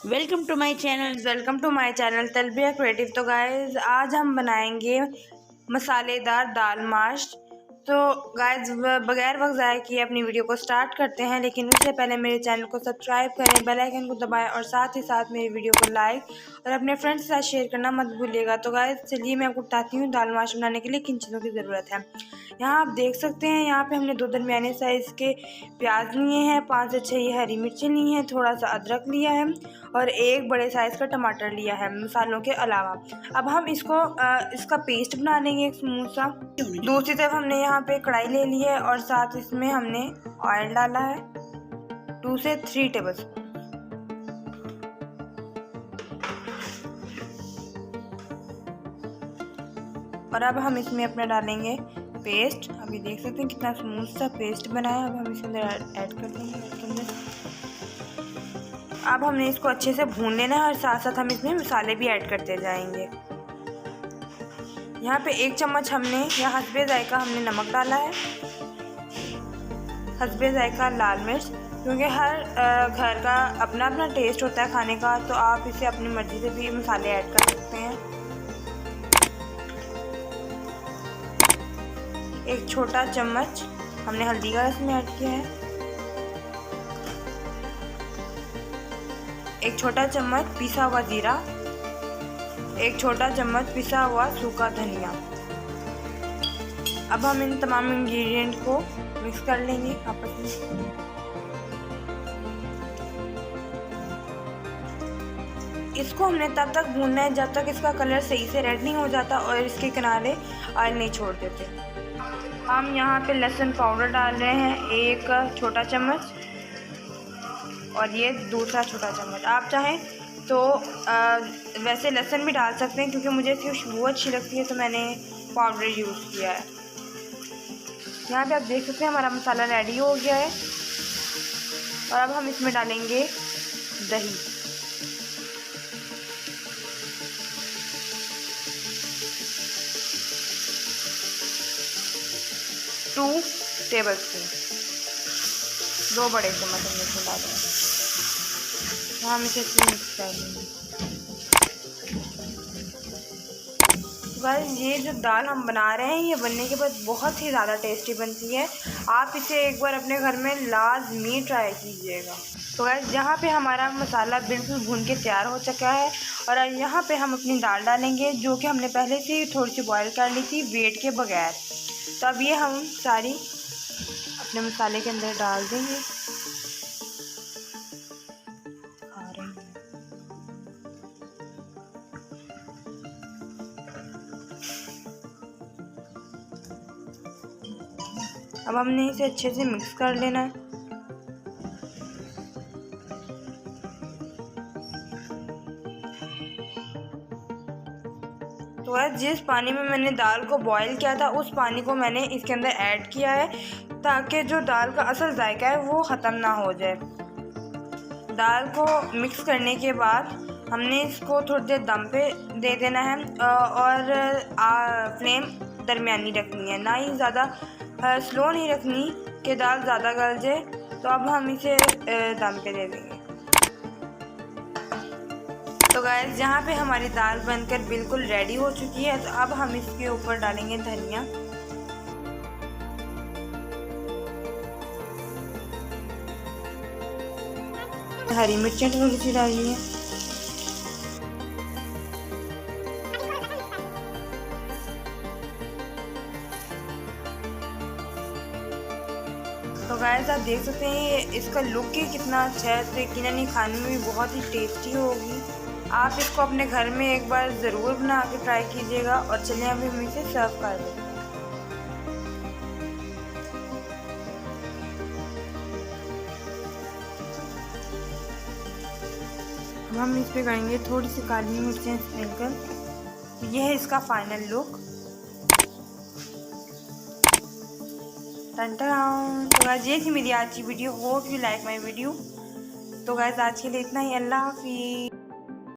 Welcome to my channel Talbiya creative. तो guys आज हम बनाएंगे मसालेदार दाल माश। तो गाइज़ बगैर वक्त ज़ाया किए अपनी वीडियो को स्टार्ट करते हैं, लेकिन उससे पहले मेरे चैनल को सब्सक्राइब करें, बेल आइकन को दबाएं और साथ ही साथ मेरी वीडियो को लाइक और अपने फ्रेंड्स के साथ शेयर करना मत भूलिएगा। तो गाइज़ चलिए मैं आपको बताती हूँ दाल माश बनाने के लिए किन चीज़ों की ज़रूरत है। यहाँ आप देख सकते हैं, यहाँ पे हमने 2 दरमियाने साइज़ के प्याज लिए हैं, 5 से 6 हरी मिर्चें ली हैं, थोड़ा सा अदरक लिया है और 1 बड़े साइज़ का टमाटर लिया है मसालों के अलावा। अब हम इसका पेस्ट बना लेंगे एक स्मूथ सा। दूसरी तरफ हमने यहाँ पे कढ़ाई ले ली है और साथ इसमें हमने ऑयल डाला है 2 से 3 टेबल स्पून। और अब हम इसमें अपना डालेंगे पेस्ट। अभी देख सकते हैं कितना स्मूथ सा पेस्ट बना है। अब हम इसके अंदर ऐड कर देंगे। अब हमने इसको अच्छे से भून लेना है और साथ साथ हम इसमें मसाले भी ऐड करते जाएंगे। यहाँ पे 1 चम्मच हमने यहाँ हस्बे जायका हमने नमक डाला है, हस्बे जायका लाल मिर्च, क्योंकि हर घर का अपना अपना टेस्ट होता है खाने का, तो आप इसे अपनी मर्ज़ी से भी मसाले ऐड कर सकते हैं। 1 छोटा चम्मच हमने हल्दी का इसमें ऐड किया है, 1 छोटा चम्मच पिसा हुआ जीरा, 1 छोटा चम्मच पिसा हुआ सूखा धनिया। अब हम इन तमाम इंग्रेडिएंट को मिक्स कर लेंगे आपस में। इसको हमने तब तक भूनना है जब तक इसका कलर सही से रेड नहीं हो जाता और इसके किनारे ऑयल नहीं छोड़ देते। हम यहाँ पे लहसुन पाउडर डाल रहे हैं 1 छोटा चम्मच और ये दूसरा छोटा चम्मच। आप चाहें तो वैसे लहसुन भी डाल सकते हैं, क्योंकि मुझे इसकी खुशबू अच्छी लगती है तो मैंने पाउडर यूज़ किया है। यहाँ पे आप देख सकते हैं हमारा मसाला रेडी हो गया है। और अब हम इसमें डालेंगे दही। टू टेबल स्पून, 2 बड़े चम्मच हमने इसमें डाले हैं। हम इसे मिक्स कर लेंगे। गाइस ये जो दाल हम बना रहे हैं ये बनने के बाद बहुत ही ज़्यादा टेस्टी बनती है। आप इसे एक बार अपने घर में लाजमी ट्राई कीजिएगा। तो गाइस यहाँ पे हमारा मसाला बिल्कुल भून के तैयार हो चुका है और यहाँ पे हम अपनी दाल डालेंगे, जो कि हमने पहले से ही थोड़ी सी बॉयल कर ली थी वेट के बगैर। तो अब ये हम सारी अपने मसाले के अंदर डाल देंगे। अब हमने इसे अच्छे से मिक्स कर लेना है। तो जिस पानी में मैंने दाल को बॉईल किया था उस पानी को मैंने इसके अंदर ऐड किया है, ताकि जो दाल का असल जायका है वो ख़त्म ना हो जाए। दाल को मिक्स करने के बाद हमने इसको थोड़ी देर दम पे दे देना है और फ्लेम दरमियानी रखनी है, ना ही ज़्यादा स्लो नहीं रखनी कि दाल ज़्यादा गल जाए। तो अब हम इसे दम पे दे देंगे। तो गाइस यहाँ पे हमारी दाल बनकर बिल्कुल रेडी हो चुकी है। तो अब हम इसके ऊपर डालेंगे धनिया, हरी मिर्चें थोड़ी सी डाली है, तो गाइस आप देख सकते हैं इसका लुक ही कितना अच्छा है। तो यकीनन ये खाने में भी बहुत ही टेस्टी होगी। आप इसको अपने घर में एक बार ज़रूर बना के ट्राई कीजिएगा। और चलिए अभी हम इसे सर्व कर देंगे। हम इस पे करेंगे थोड़ी सी काली मिर्चें स्प्रिंकल। यह है इसका फाइनल लुक। तो गाइस ये थी मेरी आज की video. Hope you like my video. तो गाइस आज के लिए इतना ही। अल्लाह हाफिज़।